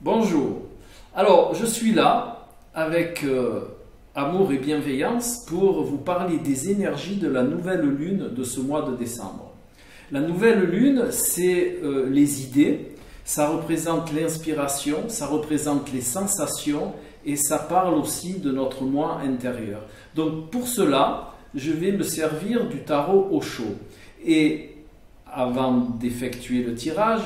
Bonjour. Alors, je suis là avec amour et bienveillance pour vous parler des énergies de la nouvelle lune de ce mois de décembre. La nouvelle lune, c'est les idées, ça représente l'inspiration, ça représente les sensations et ça parle aussi de notre moi intérieur. Donc, pour cela, je vais me servir du tarot Osho. Et avant d'effectuer le tirage,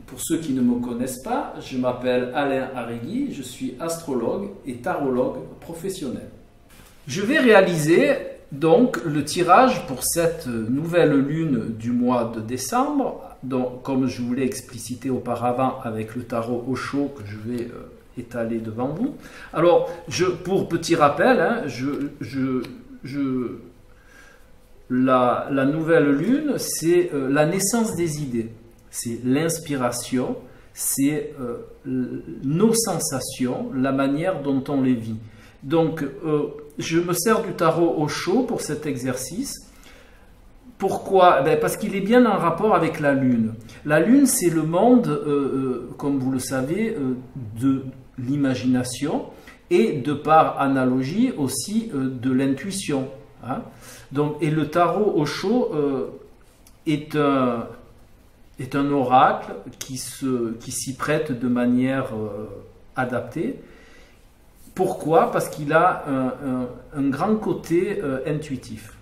pour ceux qui ne me connaissent pas, je m'appelle Alain Arregui, je suis astrologue et tarologue professionnel. Je vais réaliser donc le tirage pour cette nouvelle lune du mois de décembre, donc, comme je vous l'ai explicité auparavant avec le tarot Osho que je vais étaler devant vous. Alors, pour petit rappel, la nouvelle lune, c'est la naissance des idées. C'est l'inspiration, c'est nos sensations, la manière dont on les vit. Donc, je me sers du tarot Osho pour cet exercice. Pourquoi? Parce qu'il est bien en rapport avec la Lune. La Lune, c'est le monde, comme vous le savez, de l'imagination et de par analogie aussi de l'intuition. Hein? Donc, et le tarot Osho est un oracle qui s'y prête de manière adaptée. Pourquoi? Parce qu'il a un grand côté intuitif.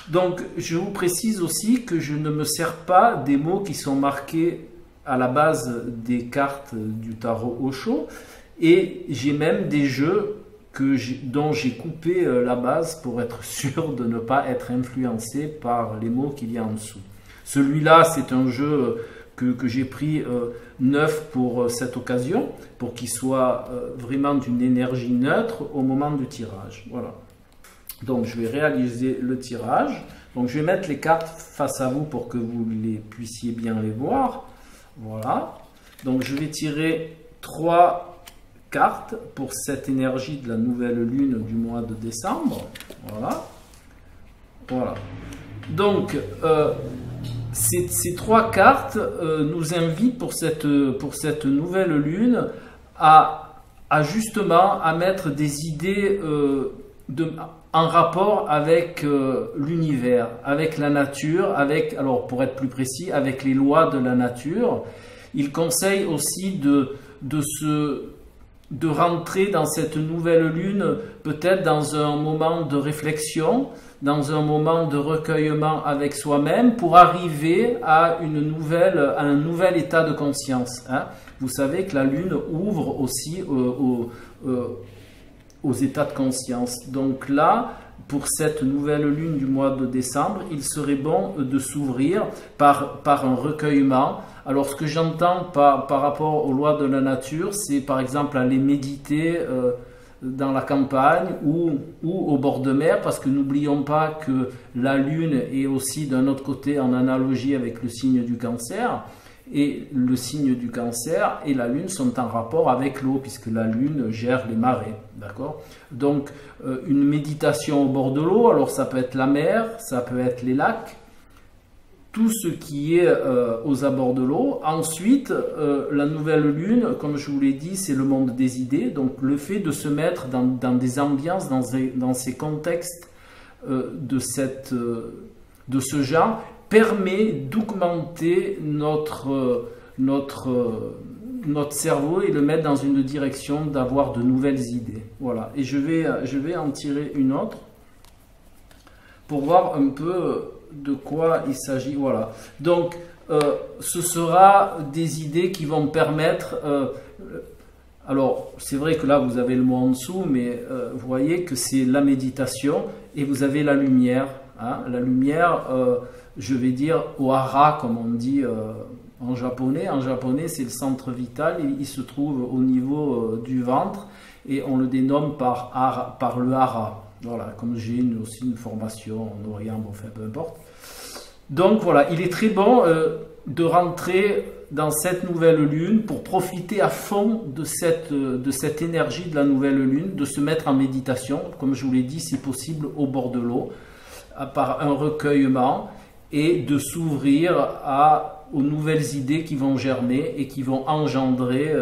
Donc, je vous précise aussi que je ne me sers pas des mots qui sont marqués à la base des cartes du tarot Osho, et j'ai même des jeux dont j'ai coupé la base pour être sûr de ne pas être influencé par les mots qu'il y a en dessous. Celui-là, c'est un jeu que j'ai pris neuf pour cette occasion, pour qu'il soit vraiment d'une énergie neutre au moment du tirage. Voilà. Donc, je vais réaliser le tirage. Donc, je vais mettre les cartes face à vous pour que vous puissiez bien les voir. Voilà. Donc, je vais tirer 3 cartes pour cette énergie de la nouvelle lune du mois de décembre. Voilà. Voilà. Donc, ces 3 cartes nous invitent pour cette nouvelle lune à justement à mettre des idées en rapport avec l'univers, avec la nature, alors pour être plus précis, avec les lois de la nature. Il conseille aussi de rentrer dans cette nouvelle lune peut-être dans un moment de réflexion, dans un moment de recueillement avec soi-même pour arriver à un nouvel état de conscience. Hein. Vous savez que la lune ouvre aussi aux états de conscience. Donc là, pour cette nouvelle lune du mois de décembre, il serait bon de s'ouvrir par un recueillement. Alors ce que j'entends par rapport aux lois de la nature, c'est par exemple aller méditer dans la campagne ou au bord de mer, parce que n'oublions pas que la lune est aussi d'un autre côté en analogie avec le signe du cancer. Et le signe du cancer et la lune sont en rapport avec l'eau, puisque la lune gère les marées. D'accord? Donc, une méditation au bord de l'eau, alors ça peut être la mer, ça peut être les lacs, tout ce qui est aux abords de l'eau. Ensuite, la nouvelle lune, comme je vous l'ai dit, c'est le monde des idées. Donc, le fait de se mettre dans des ambiances, dans ces contextes de ce genre, permet d'augmenter notre cerveau et le mettre dans une direction d'avoir de nouvelles idées. Voilà. Et je vais en tirer une autre pour voir un peu de quoi il s'agit. Voilà. Donc, ce sera des idées qui vont permettre... alors, c'est vrai que là, vous avez le mot en dessous, mais vous voyez que c'est la méditation et vous avez la lumière. Hein. La lumière... je vais dire au hara, comme on dit en japonais. En japonais, c'est le centre vital. Il se trouve au niveau du ventre et on le dénomme par le hara. Voilà, comme j'ai aussi une formation en Orient, bon, enfin, peu importe. Donc voilà, il est très bon de rentrer dans cette nouvelle lune pour profiter à fond de cette énergie de la nouvelle lune, de se mettre en méditation, comme je vous l'ai dit, si possible au bord de l'eau, par un recueillement, et de s'ouvrir à aux nouvelles idées qui vont germer et qui vont engendrer,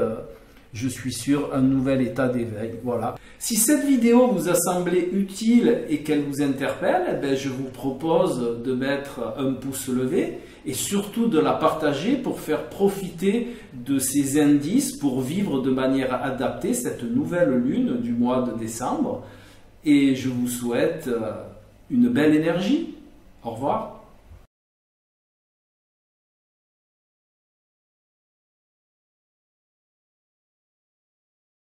je suis sûr, un nouvel état d'éveil. Voilà. Si cette vidéo vous a semblé utile et qu'elle vous interpelle, eh bien, je vous propose de mettre un pouce levé et surtout de la partager pour faire profiter de ces indices pour vivre de manière adaptée cette nouvelle lune du mois de décembre. Et je vous souhaite une belle énergie. Au revoir.